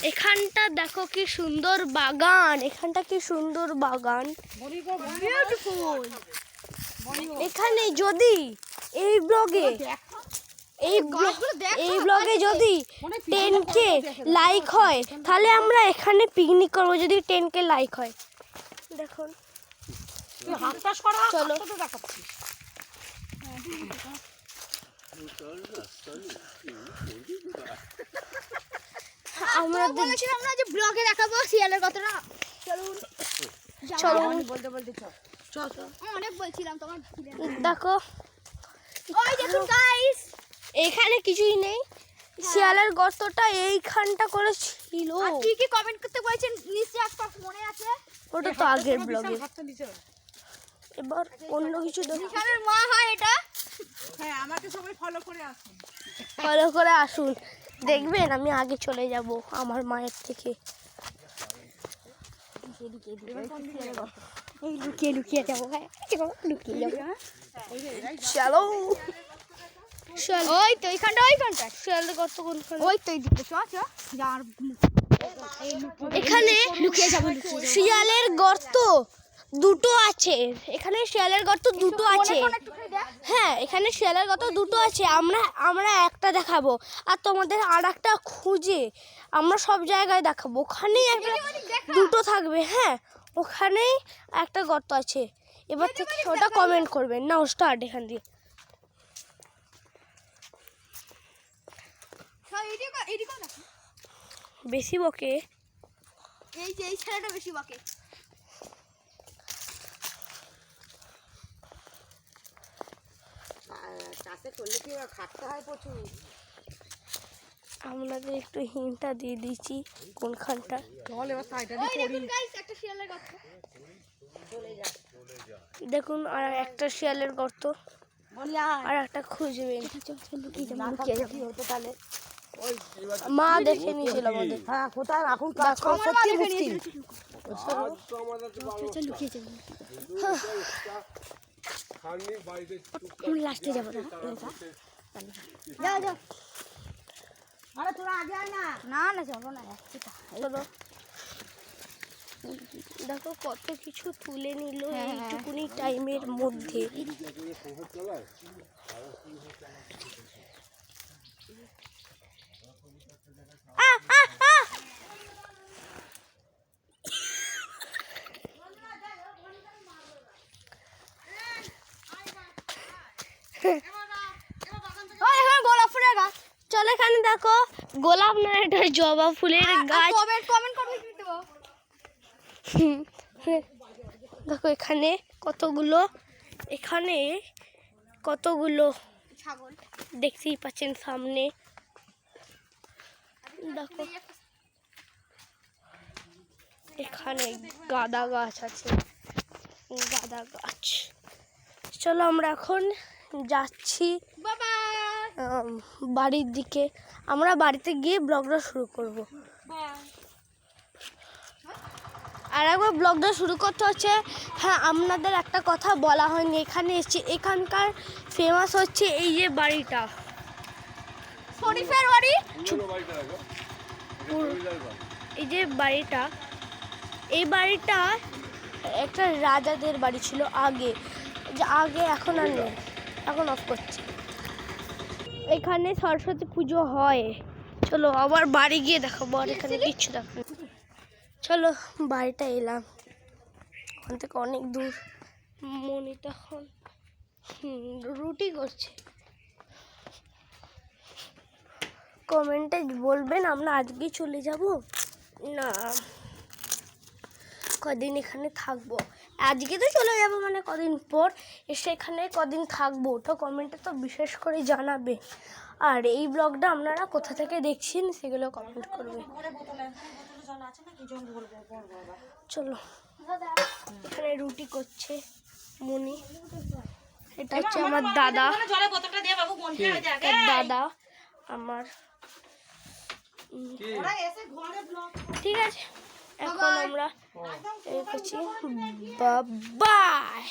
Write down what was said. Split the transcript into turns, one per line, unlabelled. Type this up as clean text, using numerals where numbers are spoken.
এখানটা দেখো কি সুন্দর বাগান, এখানটা কি সুন্দর বাগান। এখানে যদি এই ব্লগে যদি 10K লাইক হয় তাহলে আমরা এখানে পিকনিক করবো, যদি 10K লাইক হয়। দেখুন চলো আমরা বলেছিলাম না যে ব্লগে দেখাবো শিয়ালের কথাটা। চলুন চলুন বলতে বলতে চল অনেক বলছিলাম তোমার। দেখো ওই দেখুন গাইস, এখানে কিছুই নেই, শিয়ালের গর্তটা এইখানটা করে ছিল। আর কি কি কমেন্ট করতে বলেছেন নিশ্চয়ই একটা মনে আছে, ওটা তো আগের ব্লগে। এবার অন্য কিছু দেখুন। শিয়ালের মা হয় এটা।
হ্যাঁ, আমাকে সবাই ফলো করে আসুন,
ফলো করে আসুন, দেখবেন আমি আগে চলে যাব আমার মায়ের থেকে। লুকিয়ে লুকিয়ে যাবো, লুকিয়ে যাবো। চলো ওই তো ওইখানটা শিয়ালের গর্ত কোনখানে, ওই তো এখানে লুকিয়ে যাবো। শিয়ালের গর্ত দুটো আছে, এখানে শিয়ালের গর্ত দুটো আছে। হ্যাঁ, এখানে শিয়ালের গর্ত দুটো আছে, আমরা একটা দেখাবো আর তোমাদের আর একটা খুঁজে আমরা সব জায়গায় দেখাবো। ওখানেই একটা দুটো থাকবে। হ্যাঁ, ওখানেই একটা গর্ত আছে। এবার থেকে ওটা কমেন্ট করবেন না, স্টার্ট এখান দিয়ে। বেশি বকে এই যে এই ছেলেটা বেশি বকে।
চাষে করলে কি খাটতে হয় প্রচুর।
আপনাদের একটু হিন্টটা দিয়ে দিচ্ছি কোনখানটা। দেখুন আর একটা শিয়ালের গর্ত, আর একটা খুঁজবেন। মা দেখে নিয়েছিল আমাদের।
হ্যাঁ, কোথায় এখন
লাস্টে যাবো না।
আরে তোরা আগে আয় না।
না না যাবো না, চলো। দেখো কত কিছু তুলে নিল এইটুকুনি টাইমের মধ্যে। গোলাপ ফুলের গাছ, চলো এখানে দেখো গোলাপ না, এটা জবা ফুলের গাছ। দেখো এখানে কতগুলো ছাগল দেখতেই পাচ্ছেন সামনে। দেখো এখানে গাঁদা গাছ আছে, গাঁদা গাছ। চলো আমরা এখন যাচ্ছি বাড়ির দিকে। আমরা বাড়িতে গিয়ে ব্লগটা শুরু করব। আর একবার ব্লগটা শুরু করতে হচ্ছে। হ্যাঁ, আপনাদের একটা কথা বলা হয়নি, এখানে এসেছি, এখানকার ফেমাস হচ্ছে এই যে বাড়িটা, শরীফের বাড়ি। এই যে বাড়িটা, এই বাড়িটা একটা রাজাদের বাড়ি ছিল আগে, এখন আর নেই, এখন অফ করছে। এখানে সরস্বতী পুজো হয়। চলো আবার বাড়ি গিয়ে দেখাবো, আর এখানে কিচ্ছু দেখো। চলো বাড়িটা এলাম, ওখান থেকে অনেক দূর। মনি তখন রুটি করছে। কমেন্টে বলবেন আমরা আজকেই চলে যাব না কদিন এখানে থাকবো। আজকে তো চলে যাব, মানে কদিন পর এসে এখানে কদিন থাকবো, তো কমেন্টে তো বিশেষ করে জানাবে। আর এই ব্লগটা আপনারা কোথা থেকে দেখছেন সেগুলো কমেন্ট করবে। চলো এখানে রুটি করছে মনি, এটা হচ্ছে আমার দাদা, দাদা আমার। ঠিক আছে, এখন আমরা এই করছি, বাই।